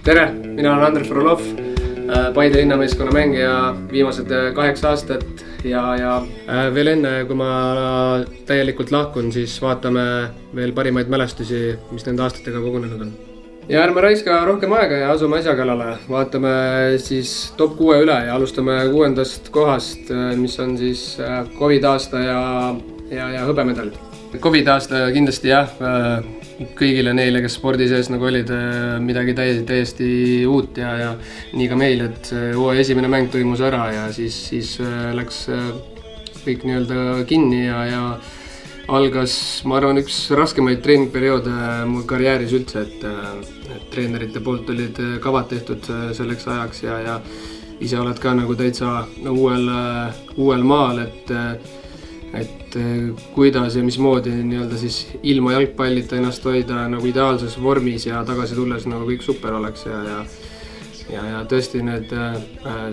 Tere, mina olen Andrei Frolov, Paide linnameeskonna mängija viimased 8 aastat ja veel enne, kui ma täielikult lahkun, siis vaatame veel parimaid mälestusi, mis nende aastatega kogunenud on. Ja ärme raiska rohkem aega ja asume asja kallale. Vaatame siis top 6 üle ja alustame 6. kohast, mis on siis Covid aasta ja hõbemedalid. Covid aasta kindlasti jah, kõigile neile, kes spordi sees nagu olid midagi täiesti uut ja nii ka meil, et hooaja esimene mäng toimus ära ja siis läks kõik nii-öelda kinni ja algas, ma arvan, üks raskemaid treeningperioode mul karjääris üldse, et treenerite poolt olid kavad tehtud selleks ajaks ja ise oled ka nagu täitsa uuel maal, et kuidas ja mismoodi nii-öelda siis ilma jalgpallita ennast hoida nagu ideaalses vormis ja tagasi tulles nagu kõik super oleks ja tõesti need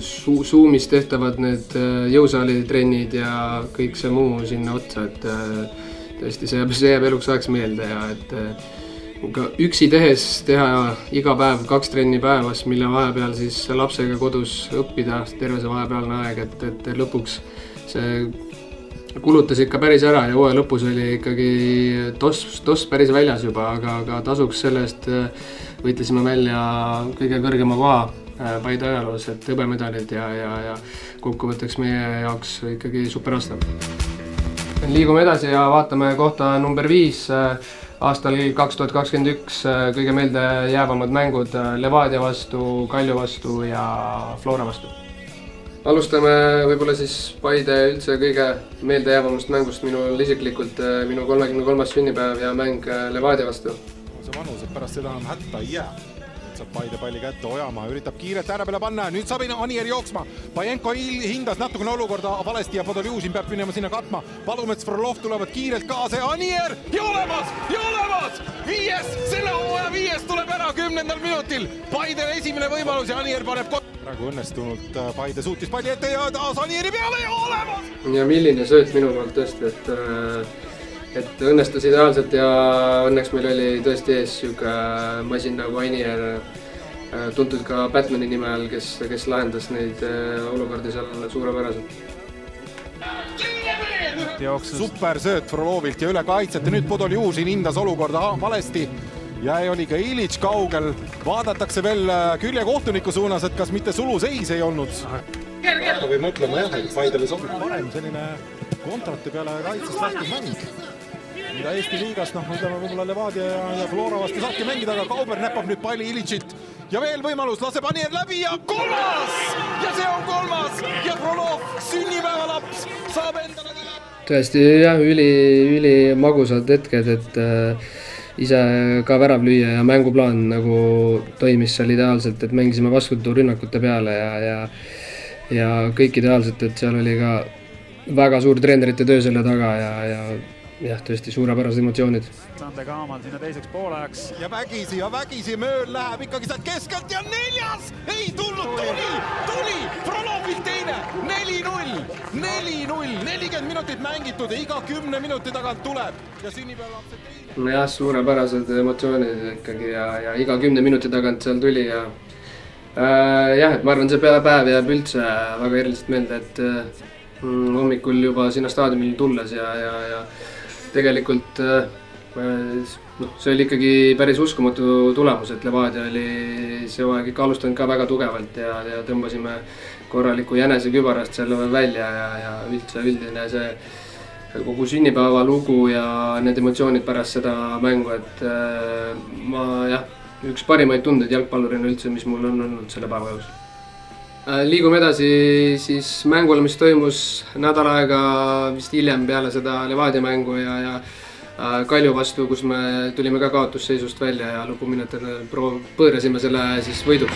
Zoomis tehtavad need jõusaali trennid ja kõik see muu sinna otsa, et tõesti see jääb eluks ajaks meelde ja et üksi tehes teha iga päev 2 trenni päevas, mille vahepeal siis lapsega kodus õppida terve see vahepealne aeg, et lõpuks see kulutas ikka päris ära ja hooaja lõpus oli ikkagi toss päris väljas juba, aga tasuks selle eest võitlesime välja kõige kõrgema koha Paide ajaloos, et hõbemedalid ja kokkuvõtteks meie jaoks ikkagi super aasta. Liigume edasi ja vaatame kohta number 5 aastal 2021 kõige meelde jäävamad mängud Levadia vastu, Kalju vastu ja Flora vastu. Alustame võib-olla siis Paide üldse kõige meeldejäävamast mängust minul isiklikult minu 33. sünnipäev ja mäng Levadia vastu. See vanus, et pärast seda enam hätta ei jää. Saab Paide palli kätte, Ojamaa üritab kiirelt ääre peale panna, nüüd saab Anier jooksma. Pajenko hindas natukene olukorda valesti ja Podoljusin peab minema sinna katma. Palumets, Frolov tulevad kiirelt kaasa ja Anier ja olemas! 5. Selle hooaja 5. tuleb ära 10. minutil. Paide esimene võimalus ja Anier paneb praegu õnnestunult Paide suutis palli ette ja taas Anieri peale ja olemas! Ja milline sööt minu poolt tõesti, et õnnestus ideaalselt ja õnneks meil oli tõesti ees siuke masin nagu Anier, tuntud ka Batmani nime all, kes lahendas neid olukordi seal suurepäraselt. Super sööt Frolovilt ja üle kaitsete, nüüd Podoljusin hindas olukorda valesti. Ja oli ka Ilitš kaugel, vaadatakse veel küljekohtuniku suunas, et kas mitte suluseis ei olnud. Või mõtlema jah, et Paidele sobib parem selline kontrate peale kaitsest lähtud mäng. Mida Eesti liigast, ütleme võib-olla Levadia ja Flora vastu saabki mängida, aga Kauber näpab nüüd palli Ilitšit. Ja veel võimalus, laseb Anier läbi ja 3! Ja see on 3! Ja Frolov, sünnipäevalaps, saab endale tõesti jah, üli magusad hetked, et ise ka värav lüüa ja mänguplaan nagu toimis seal ideaalselt, et mängisime vastuturünnakute peale ja kõik ideaalselt, et seal oli ka väga suur treenerite töö selle taga ja tõesti suurepärased emotsioonid. Sande Kaamal sinna teiseks poolajaks. Ja vägisi mööl läheb ikkagi sealt keskelt ja 4! Ei tulnud, tuli! Frolovilt teine! 4-0! 40 minutit mängitud ja iga 10 minuti tagant tuleb. Ja sünnipäevalapsed teine. Jah, suurepärased emotsioonid ikkagi ja iga 10 minuti tagant seal tuli ja et ma arvan, see päev jääb üldse väga eriliselt meelde, et hommikul juba sinna staadionil tulles ja tegelikult see oli ikkagi päris uskumatu tulemus, et Levadia oli see aeg ikka alustanud ka väga tugevalt ja tõmbasime korraliku jänese kübarast seal välja ja üldse üldine see kogu sünnipäeva lugu ja need emotsioonid pärast seda mängu, et üks parimaid tundeid jalgpallurina üldse, mis mul on olnud selle päeva jooksul. Liigume edasi siis mängule, mis toimus nädal aega vist hiljem peale seda Levadia mängu ja Kalju vastu, kus me tulime ka kaotusseisust välja ja lõpuminutil põõrasime selle siis võiduks.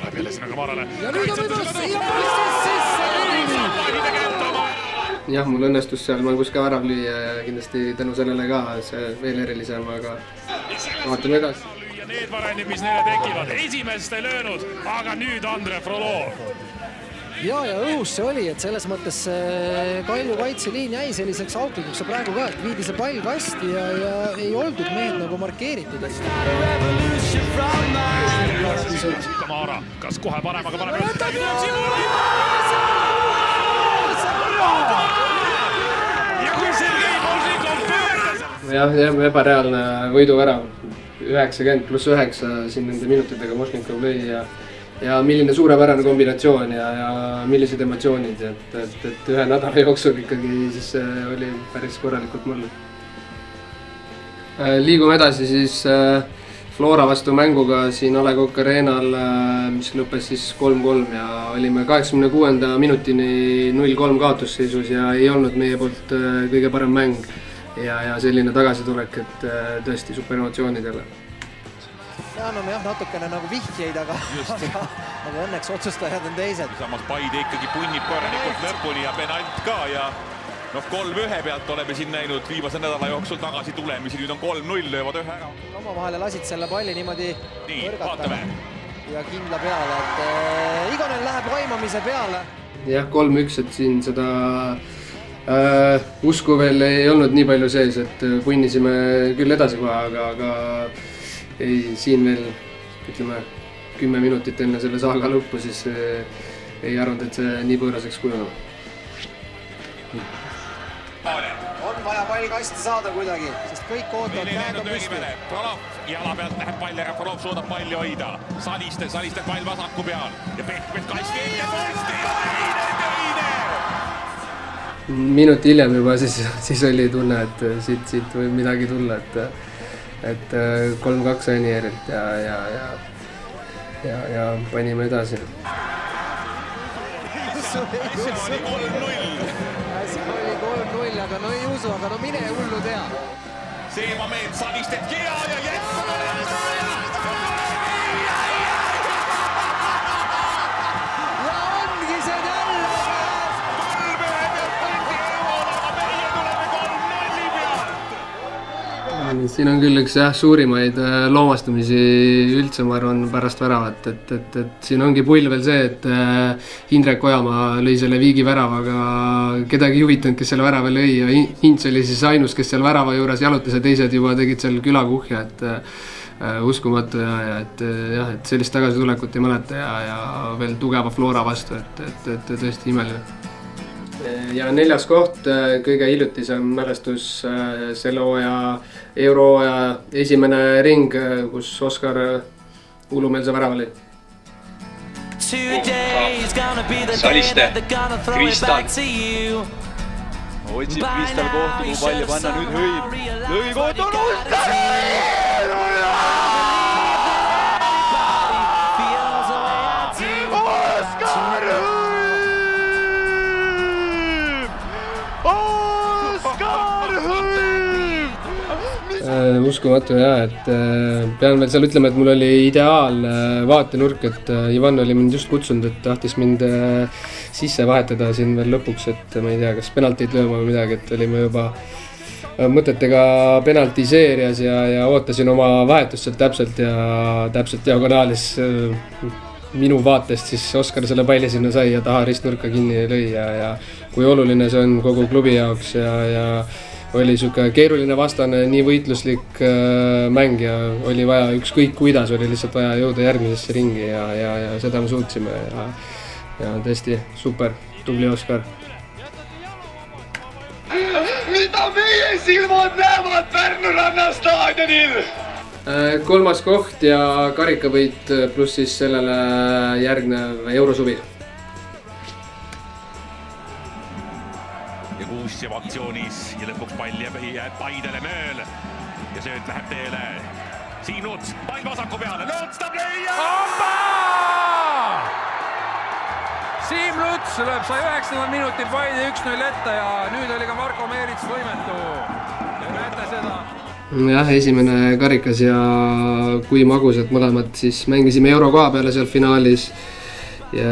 Läheb jälle sinna kamarale. Ja nüüd on võimalus ja pallistas sisse! Jah, mul õnnestus seal mängus ka värav lüüa ja kindlasti tänu sellele ka see veel erilisem, aga vaatame edasi. Need varendid, mis neile tekivad. Esimest ei löönud, aga nüüd Andrei Frolov. ja õhus see oli, et selles mõttes Kalju kaitseliin jäi selliseks auklikuks praegu ka, et viidi see pall kasti ja ei oldud mehed nagu markeeritud. Kamara, kas kohe paremaga paneb? Ja kui see Liibolsik pöördas! Jah, ebareaalne võiduvärav. 90+9 siin nende minutitega Mošnikov lõi ja milline suurepärane kombinatsioon ja millised emotsioonid, et ühe nädala jooksul ikkagi siis oli päris korralikult mullu. Liigume edasi siis Flora vastu mänguga siin A. Le Coq Arenal, mis lõppes siis 3-3 ja olime 86. minutini 0-3 kaotusseisus ja ei olnud meie poolt kõige parem mäng. Ja selline tagasitulek, et tõesti super emotsioonid jälle. Ja no jah, natukene nagu vihjeid, aga õnneks otsustajad on teised. Samas Paide ikkagi punnib korralikult lõpuni ja penalt ka ja 3-1 pealt oleme siin näinud viimase nädala jooksul tagasi tulemisi, nüüd on 3-0, löövad ühe ära. Oma vahele lasid selle palli niimoodi vaatame. Ja kindla peale, et Igonen läheb vaimamise peale. Jah, 3-1, et siin seda usku veel ei olnud nii palju sees, et punnisime küll edasi kohe, aga siin veel, ütleme, 10 minutit enne selle saaga lõppu, siis ei arvanud, et see nii põõraseks kujuneb. On vaja pall kasti saada kuidagi, sest kõik ootavad käega püsti. Frolov jala pealt läheb pall ära, Frolov suudab palli hoida. Saliste pall vasaku peal ja Pehmet kasti ette posti ja teine! Minuti hiljem juba siis oli tunne, et siit võib midagi tulla, et 3-2 Anierilt ja panime edasi. See oli 3-0. See oli 3-0, aga no ei usu, aga no mine hullu tea. See moment Salistet ja Siin on küll üks suurimaid loomastumisi üldse, ma arvan, pärast väravat, et siin ongi pull veel see, et Indrek Ojamaa lõi selle viigi väravaga, kedagi huvitanud, kes selle värava lõi ja Hints oli siis ainus, kes seal värava juures jalutas ja teised juba tegid seal külakuhja, et uskumatu et sellist tagasitulekut ei mäleta ja veel tugeva Flora vastu, et tõesti imeline. Ja 4. koht, kõige hiljutisem mälestus selle hooaja eurohooaja esimene ring, kus Oskar hullumeelse värava lõi. Saliste, Kristal. Otsib Kristal kohtu, kui palju panna nüüd hõib. Lõi kohtu, Uskumatu et pean veel seal ütlema, et mul oli ideaal vaatenurk, et Ivan oli mind just kutsunud, et tahtis mind sisse vahetada siin veel lõpuks, et ma ei tea, kas penaltid lööma või midagi, et olime juba mõtetega penaltiseerias ja ootasin oma vahetust sealt täpselt diagonaalis minu vaatest, siis Oskar selle palli sinna sai ja taha ristnurka kinni lõi ja kui oluline see on kogu klubi jaoks ja oli niisugune keeruline vastane, nii võitluslik mäng ja oli vaja ükskõik kuidas, oli lihtsalt vaja jõuda järgmisesse ringi ja seda me suutsime ja tõesti super, tubli Oskar. Mida meie silmad näevad Pärnu rannastaadionil? 3. koht ja karikavõit pluss siis sellele järgnev eurosuvi. Kuussev aktsioonis ja lõpuks pall jääb Paidele mööl ja sööt läheb teele. Siim Luts, pall vasaku peale, Luts tab lüüa! Siim Luts lööb 109. minutil Paide 1-0 ette ja nüüd oli ka Marko Meerits võimetu. Ja näete seda. Jah, esimene karikas ja kui magusad mõlemad, siis mängisime euro koha peale seal finaalis. Ja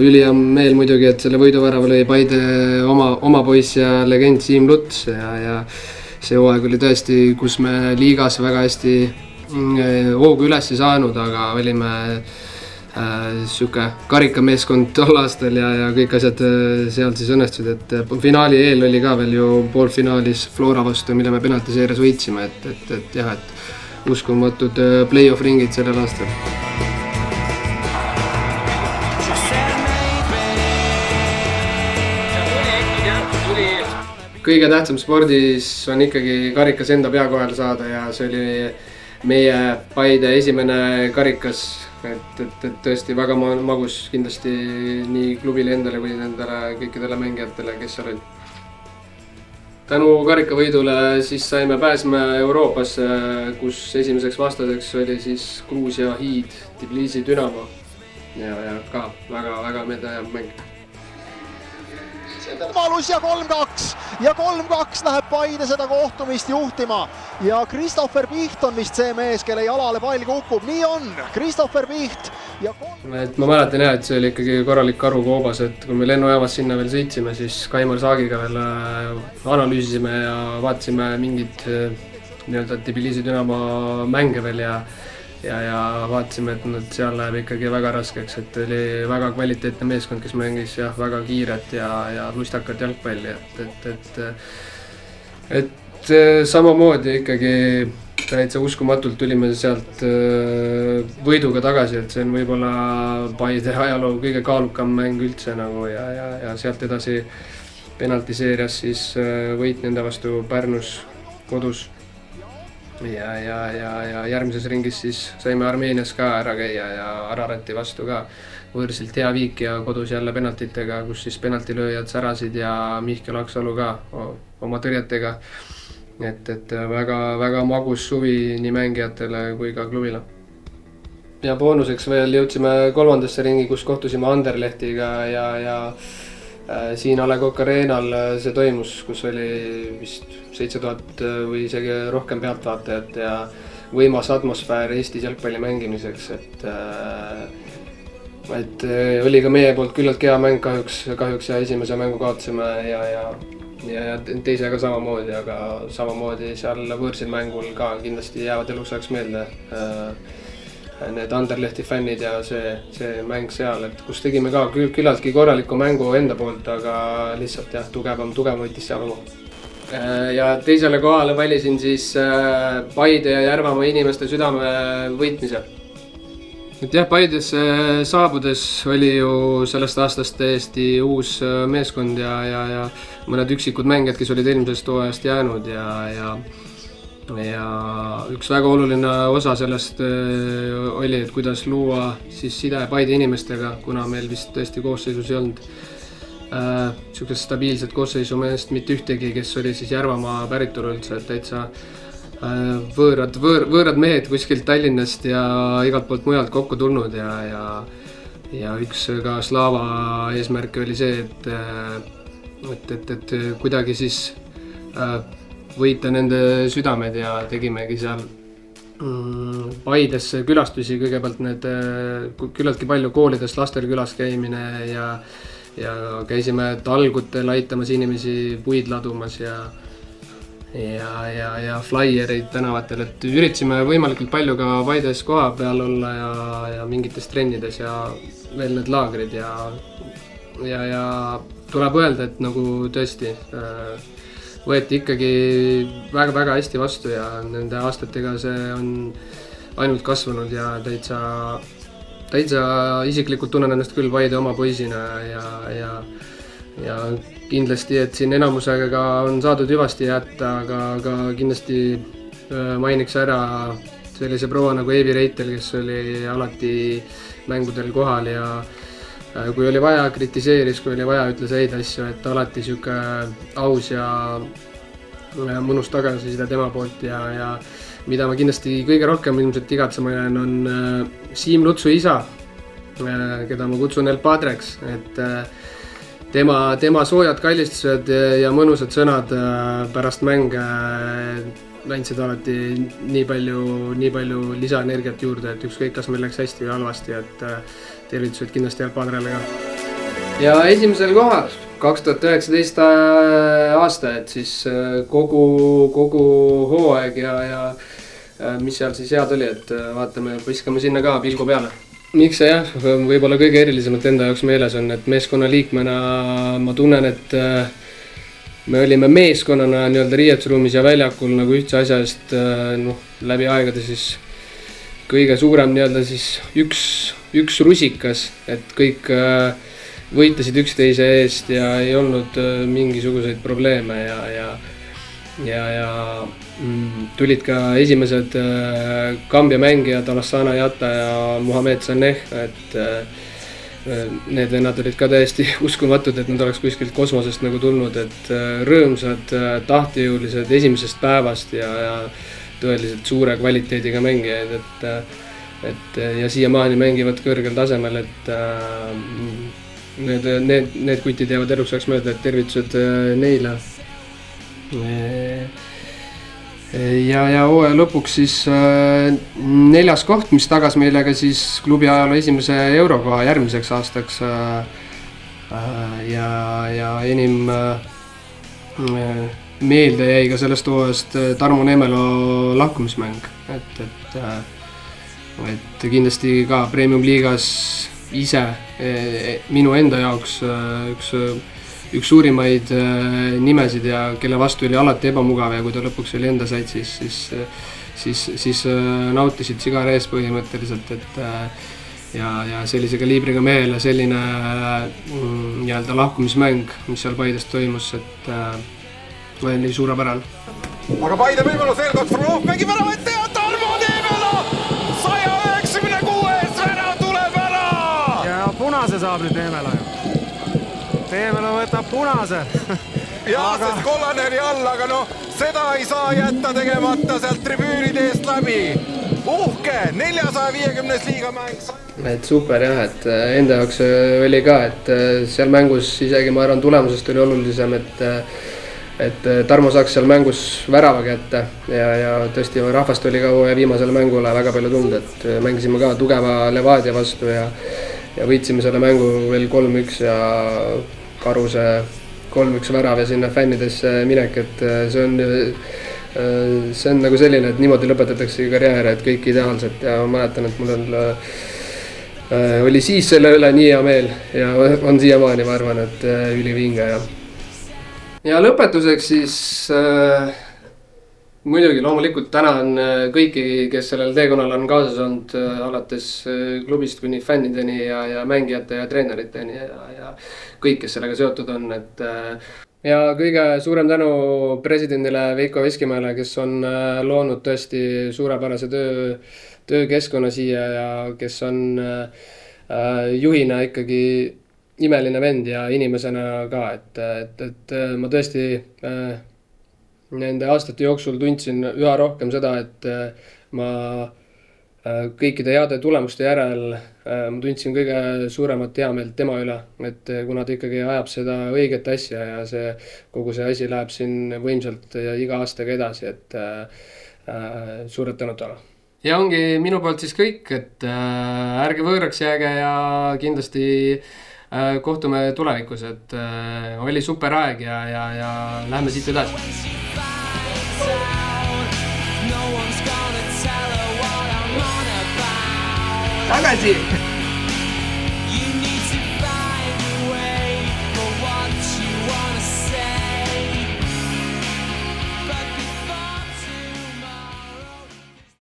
ülihea meel muidugi, et selle võiduvärava lõi Paide oma poiss ja legend Siim Luts ja see hooaeg oli tõesti, kus me liigas väga hästi hoogu üles ei saanud, aga olime sihuke karikameeskond tol aastal ja kõik asjad seal siis õnnestusid, et finaali eel oli ka veel ju poolfinaalis Flora vastu, mille me penaltiseerias võitsime, et jah, et uskumatud play-off ringid sellel aastal. Kõige tähtsam spordis on ikkagi karikas enda pea kohale saada ja see oli meie Paide esimene karikas, et tõesti väga magus kindlasti nii klubile endale kui nendele kõikidele mängijatele, kes seal olid. Tänu karikavõidule siis saime pääsme Euroopasse, kus esimeseks vastaseks oli siis Gruusia Hiid, Tbilisi Dünamo ja ka väga meeldejääv mäng. Võimalus ja 3-2 läheb Paide seda kohtumist juhtima ja Christopher Piht on vist see mees, kelle jalale pall kukub. Nii on, Christopher Piht ja ma mäletan jah, et see oli ikkagi korralik karukoobas, et kui me lennujaamas sinna veel sõitsime, siis Kaimar Saagiga veel analüüsisime ja vaatasime mingid nii-öelda Tbilisi Dünamo mänge veel ja vaatasime, et seal läheb ikkagi väga raskeks, et oli väga kvaliteetne meeskond, kes mängis jah, väga kiiret ja lustakat jalgpalli, et samamoodi ikkagi täitsa uskumatult tulime sealt võiduga tagasi, et see on võib-olla Paide ajaloo kõige kaalukam mäng üldse nagu ja sealt edasi penaltiseerias siis võit nende vastu Pärnus kodus. Ja järgmises ringis siis saime Armeenias ka ära käia ja Ararati vastu ka võõrsilt hea viik ja kodus jälle penaltitega, kus siis penaltilööjad särasid ja Mihkel Aksalu ka oma tõrjetega. Et väga magus suvi nii mängijatele kui ka klubile. Ja boonuseks veel jõudsime kolmandasse ringi, kus kohtusime Anderlehtiga ja siin A. Le Coq Arenal see toimus, kus oli vist 7000 või isegi rohkem pealtvaatajat ja võimas atmosfäär Eestis jalgpalli mängimiseks, et oli ka meie poolt küllalt hea mäng kahjuks ja esimese mängu kaotasime ja teisega samamoodi, aga samamoodi seal võõrsil mängul ka kindlasti jäävad eluks ajaks meelde need Anderlehti fännid ja see mäng seal, et kus tegime ka küllaltki korraliku mängu enda poolt, aga lihtsalt jah, tugevam võitis seal oma. Ja teisele kohale valisin siis Paide ja Järvamaa inimeste südame võitmise. Et jah, Paidesse saabudes oli ju sellest aastast täiesti uus meeskond ja mõned üksikud mängijad, kes olid eelmisest hooajast jäänud ja üks väga oluline osa sellest oli, et kuidas luua siis side Paide inimestega, kuna meil vist tõesti koosseisus ei olnud niisugust stabiilset koosseisu meest mitte ühtegi, kes oli siis Järvamaa päritolu üldse, et täitsa võõrad mehed kuskilt Tallinnast ja igalt poolt mujalt kokku tulnud ja üks ka Slava eesmärk oli see, et kuidagi siis võita nende südamed ja tegimegi seal Paidesse külastusi, kõigepealt need küllaltki palju koolides lastel külas käimine ja käisime talgutel aitamas inimesi puid ladumas ja flaiereid tänavatel, et üritasime võimalikult palju ka Paides koha peal olla ja mingites trennides ja veel need laagrid ja tuleb öelda, et nagu tõesti võeti ikkagi väga hästi vastu ja nende aastatega see on ainult kasvanud ja täitsa isiklikult tunnen ennast küll Paide oma poisina ja kindlasti, et siin enamusega on saadud hüvasti jätta, aga kindlasti mainiks ära sellise proua nagu Eevi Reitel, kes oli alati mängudel kohal ja kui oli vaja, kritiseeris, kui oli vaja, ütles häid asju, et alati sihuke aus ja mõnus tagasiside tema poolt ja mida ma kindlasti kõige rohkem ilmselt igatsema jään, on Siim Lutsu isa, keda ma kutsun El Padreks, et tema soojad kallistused ja mõnusad sõnad pärast mänge andsid alati nii palju lisaenergiat juurde, et ükskõik, kas meil läks hästi või halvasti, et tervitused kindlasti El Padrele ka. Ja esimesel kohal 2019 aasta, et siis kogu hooaeg ja mis seal siis head oli, et vaatame, viskame sinna ka pilgu peale. miks see jah, võib-olla kõige erilisemalt enda jaoks meeles on, et meeskonna liikmena ma tunnen, et me olime meeskonnana nii-öelda riietusruumis ja väljakul nagu ühtse asja eest läbi aegade siis kõige suurem nii-öelda siis üks rusikas, et kõik võitlesid üksteise eest ja ei olnud mingisuguseid probleeme ja tulid ka esimesed Kambja mängijad Alassana Jatta ja Mohamed Saneh, et need vennad olid ka täiesti uskumatud, et nad oleks kuskilt kosmosest nagu tulnud, et rõõmsad, tahtejõulised esimesest päevast ja tõeliselt suure kvaliteediga mängijaid, et ja siiamaani mängivad kõrgel tasemel, et need kutid jäävad eluks ajaks mööda, et tervitused neile. Ja hooaja lõpuks siis 4. koht, mis tagas meile ka siis klubi ajaloo esimese eurokoha järgmiseks aastaks ja enim meelde jäi ka sellest hooajast Tarmo Neemelo lahkumismäng, et kindlasti ka Premium liigas ise minu enda jaoks üks suurimaid nimesid ja kelle vastu oli alati ebamugav ja kui ta lõpuks oli enda said, siis nautisid sigar ees põhimõtteliselt, et ja sellise kaliibriga mehele selline nii-öelda lahkumismäng, mis seal Paides toimus, et oli suurepärane. Aga Paide võimalus veel kord, Frolov mängib ära, et teha Tarmo Neemelo 196 värav tuleb ära! Ja punase saab nüüd Neemelo ju. Neemelo võtab punase. Sest kollane oli all, aga seda ei saa jätta tegemata sealt tribüünide eest läbi. Uhke 450 liigamäng. Et super jah, et enda jaoks oli ka, et seal mängus isegi ma arvan tulemusest oli olulisem, et Tarmo saaks seal mängus värava kätte ja tõesti rahvast oli ka viimasele mängule väga palju tunda, et mängisime ka tugeva Levadia vastu ja võitsime selle mängu veel 3-1 ja Karuse 3-1 värav ja sinna fännidesse minek, et see on nagu selline, et niimoodi lõpetatakse karjääre, et kõik ideaalselt ja ma mäletan, et mul oli siis selle üle nii hea meel ja on siiamaani, ma arvan, et ülivinge ja lõpetuseks siis muidugi loomulikult tänan kõiki, kes sellel teekonnal on kaasas olnud alates klubist kuni fännideni ja mängijate ja treeneriteni ja kõik, kes sellega seotud on, et ja kõige suurem tänu presidendile Veiko Veskimäele, kes on loonud tõesti suurepärase töökeskkonna siia ja kes on juhina ikkagi imeline vend ja inimesena ka, et ma tõesti nende aastate jooksul tundsin üha rohkem seda, et ma kõikide heade tulemuste järel ma tundsin kõige suuremat heameelt tema üle, et kuna ta ikkagi ajab seda õiget asja ja kogu see asi läheb siin võimsalt ja iga aastaga edasi, et suured tänud talle. Ja ongi minu poolt siis kõik, et ärge võõraks jääge ja kindlasti kohtume tulevikus, et oli super aeg ja lähme siit edasi. Tagasi!